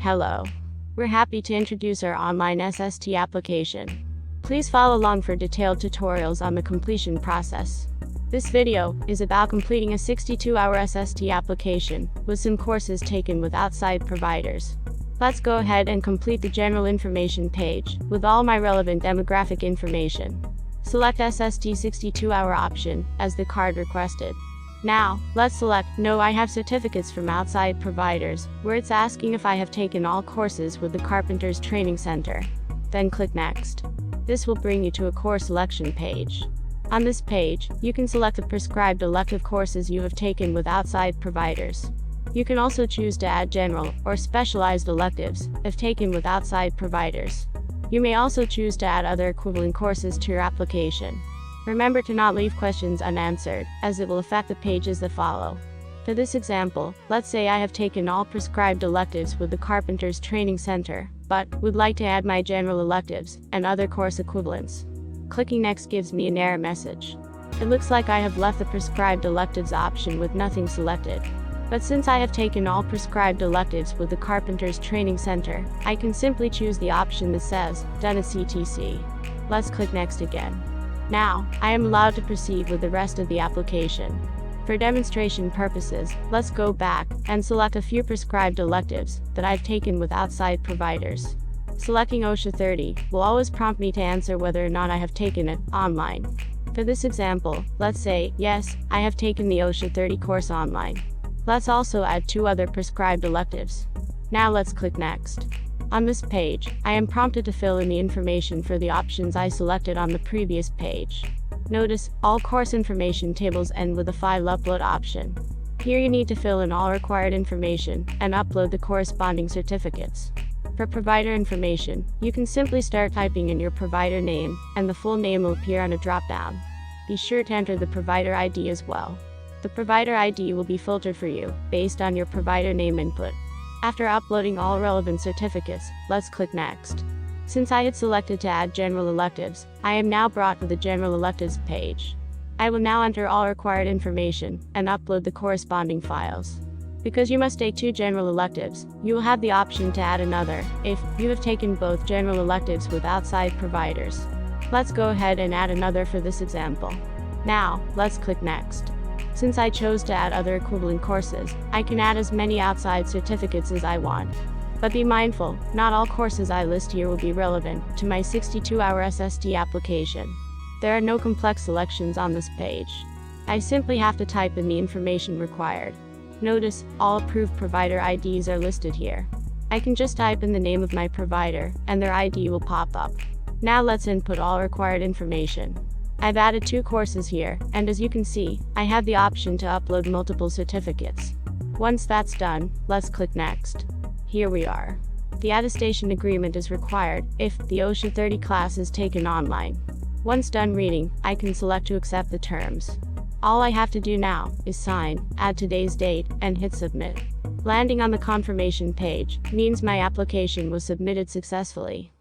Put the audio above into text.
Hello. We're happy to introduce our online SST application. Please follow along for detailed tutorials on the completion process. This video is about completing a 62-hour SST application with some courses taken with outside providers. Let's go ahead and complete the general information page with all my relevant demographic information. Select SST 62-hour option as the card requested. Now, let's select No, I have certificates from outside providers, where it's asking if I have taken all courses with the Carpenters Training Center. Then click Next. This will bring you to a course selection page. On this page, you can select the prescribed elective courses you have taken with outside providers. You can also choose to add general or specialized electives if taken with outside providers. You may also choose to add other equivalent courses to your application. Remember to not leave questions unanswered, as it will affect the pages that follow. For this example, let's say I have taken all prescribed electives with the Carpenters Training Center, but would like to add my general electives and other course equivalents. Clicking Next gives me an error message. It looks like I have left the prescribed electives option with nothing selected. But since I have taken all prescribed electives with the Carpenters Training Center, I can simply choose the option that says, Done at CTC. Let's click Next again. Now, I am allowed to proceed with the rest of the application. For demonstration purposes, let's go back and select a few prescribed electives that I've taken with outside providers. Selecting OSHA 30 will always prompt me to answer whether or not I have taken it online. For this example, let's say, yes, I have taken the OSHA 30 course online. Let's also add 2 other prescribed electives. Now let's click Next. On this page, I am prompted to fill in the information for the options I selected on the previous page. Notice, all course information tables end with a file upload option. Here you need to fill in all required information and upload the corresponding certificates. For provider information, you can simply start typing in your provider name, and the full name will appear on a drop-down. Be sure to enter the provider ID as well. The provider ID will be filtered for you, based on your provider name input. After uploading all relevant certificates, let's click Next. Since I had selected to add general electives, I am now brought to the general electives page. I will now enter all required information and upload the corresponding files. Because you must take 2 general electives, you will have the option to add another if you have taken both general electives with outside providers. Let's go ahead and add another for this example. Now, let's click Next. Since I chose to add other equivalent courses, I can add as many outside certificates as I want. But be mindful, not all courses I list here will be relevant to my 62-hour SST application. There are no complex selections on this page. I simply have to type in the information required. Notice, all approved provider IDs are listed here. I can just type in the name of my provider, and their ID will pop up. Now let's input all required information. I've added 2 courses here, and as you can see, I have the option to upload multiple certificates. Once that's done, let's click Next. Here we are. The Attestation Agreement is required if the OSHA 30 class is taken online. Once done reading, I can select to accept the terms. All I have to do now is sign, add today's date, and hit Submit. Landing on the confirmation page means my application was submitted successfully.